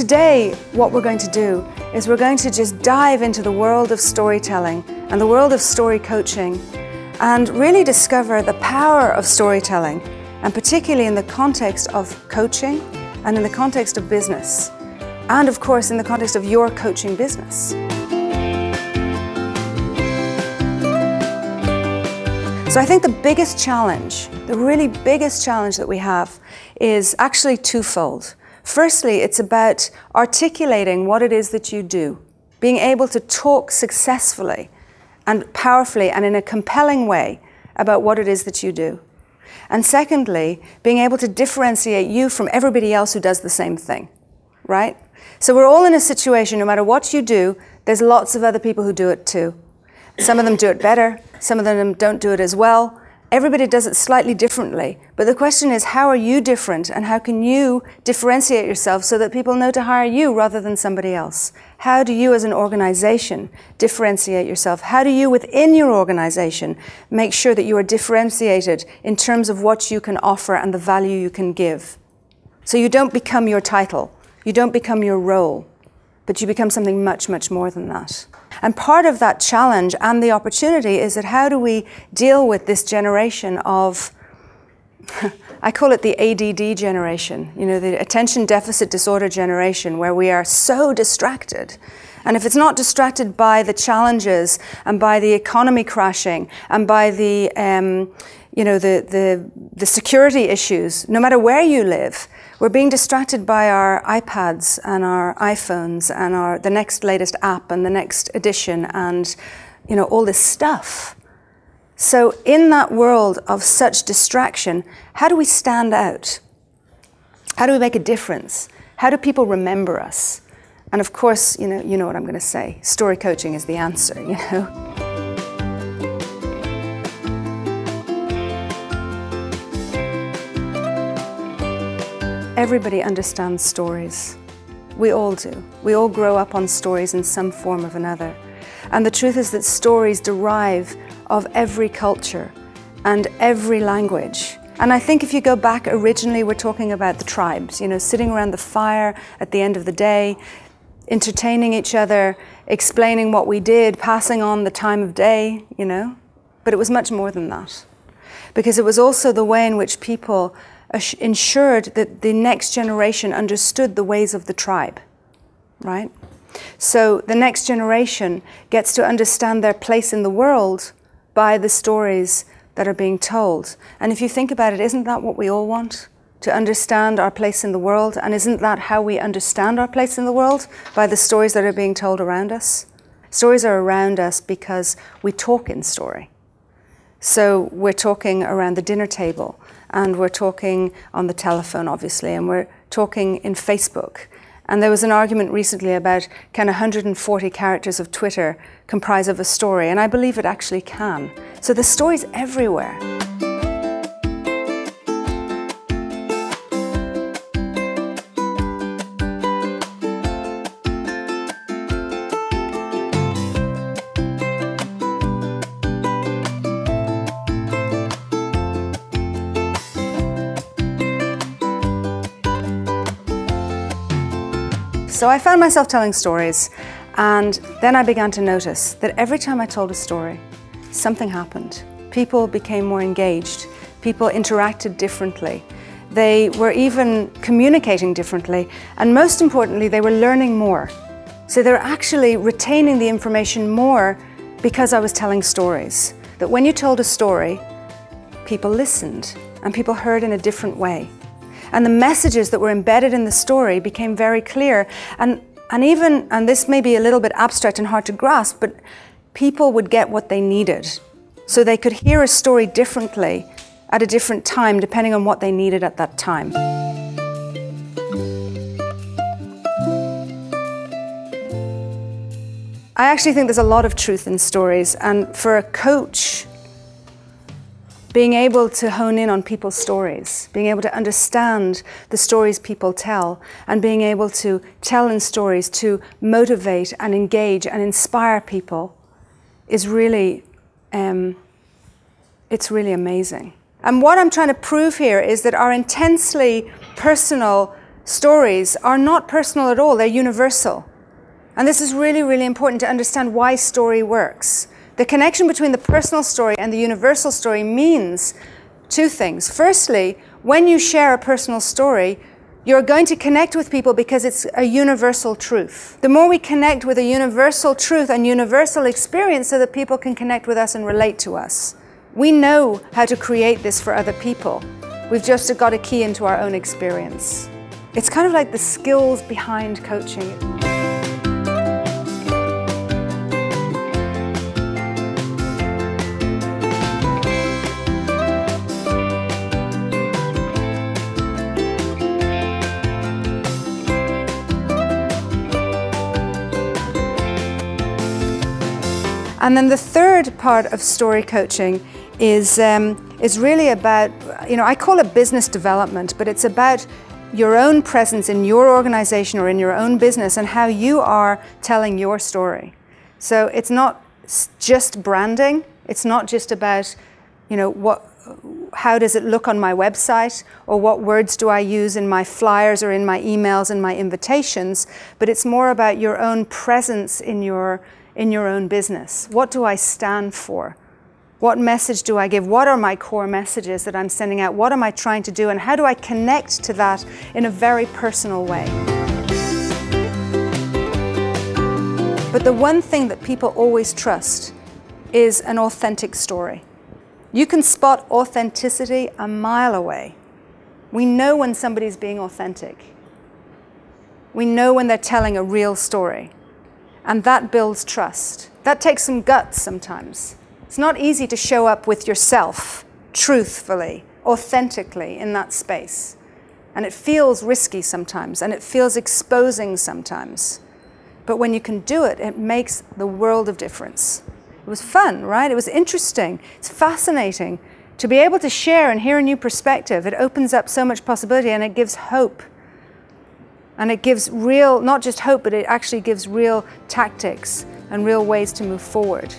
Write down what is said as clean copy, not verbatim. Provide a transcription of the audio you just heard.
today, what we're going to do is we're going to just dive into the world of storytelling and the world of story coaching and really discover the power of storytelling, and particularly in the context of coaching and in the context of business, and of course in the context of your coaching business. So I think the biggest challenge, the really biggest challenge that we have is actually twofold. Firstly, it's about articulating what it is that you do, being able to talk successfully and powerfully and in a compelling way about what it is that you do. And secondly, being able to differentiate you from everybody else who does the same thing, right? So we're all in a situation, no matter what you do, there's lots of other people who do it too. Some of them do it better, some of them don't do it as well. Everybody does it slightly differently. But the question is, how are you different and how can you differentiate yourself so that people know to hire you rather than somebody else? How do you as an organization differentiate yourself? How do you within your organization make sure that you are differentiated in terms of what you can offer and the value you can give? So you don't become your title, you don't become your role, but you become something much, much more than that. And part of that challenge and the opportunity is that how do we deal with this generation of, I call it the ADD generation, you know, the attention deficit disorder generation, where we are so distracted. And if it's not distracted by the challenges and by the economy crashing and by the, you know, the security issues, no matter where you live, we're being distracted by our iPads and our iPhones and the next latest app and the next edition and, you know, all this stuff. So in that world of such distraction, how do we stand out? How do we make a difference? How do people remember us? And of course, you know what I'm going to say. Story coaching is the answer, you know. Everybody understands stories. We all do. We all grow up on stories in some form or another. And the truth is that stories derive of every culture and every language. And I think if you go back, originally we're talking about the tribes, you know, sitting around the fire at the end of the day, entertaining each other, explaining what we did, passing on the time of day, you know. But it was much more than that. Because it was also the way in which people ensured that the next generation understood the ways of the tribe, right? So the next generation gets to understand their place in the world by the stories that are being told. And if you think about it, isn't that what we all want? To understand our place in the world? And isn't that how we understand our place in the world? By the stories that are being told around us? Stories are around us because we talk in story. So we're talking around the dinner table, and we're talking on the telephone, obviously, and we're talking in Facebook. And there was an argument recently about, can 140 characters of Twitter comprise of a story? And I believe it actually can. So the story's everywhere. So I found myself telling stories, and then I began to notice that every time I told a story, something happened. People became more engaged. People interacted differently. They were even communicating differently, and most importantly, they were learning more. So they were actually retaining the information more because I was telling stories. That when you told a story, people listened, and people heard in a different way. And the messages that were embedded in the story became very clear. And this may be a little bit abstract and hard to grasp, but people would get what they needed. So they could hear a story differently at a different time, depending on what they needed at that time. I actually think there's a lot of truth in stories, and for a coach, being able to hone in on people's stories, being able to understand the stories people tell, and being able to tell in stories to motivate and engage and inspire people is really, it's really amazing. And what I'm trying to prove here is that our intensely personal stories are not personal at all, they're universal. And this is really, really important to understand why story works. The connection between the personal story and the universal story means two things. Firstly, when you share a personal story, you're going to connect with people because it's a universal truth. The more we connect with a universal truth and universal experience so that people can connect with us and relate to us. We know how to create this for other people. We've just got to key into our own experience. It's kind of like the skills behind coaching. And then the third part of story coaching is really about, I call it business development, but it's about your own presence in your organization or in your own business and how you are telling your story. So it's not just branding. It's not just about, how does it look on my website or what words do I use in my flyers or in my emails and my invitations, but it's more about your own presence in your own business. What do I stand for? What message do I give? What are my core messages that I'm sending out? What am I trying to do? And how do I connect to that in a very personal way? But the one thing that people always trust is an authentic story. You can spot authenticity a mile away. We know when somebody's being authentic. We know when they're telling a real story. And that builds trust. That takes some guts sometimes. It's not easy to show up with yourself, truthfully, authentically in that space. And it feels risky sometimes, and it feels exposing sometimes. But when you can do it, it makes the world of difference. It was fun, right? it was interesting. It's fascinating to be able to share and hear a new perspective. It opens up so much possibility, and it gives hope. And it gives real, not just hope, but it actually gives real tactics and real ways to move forward.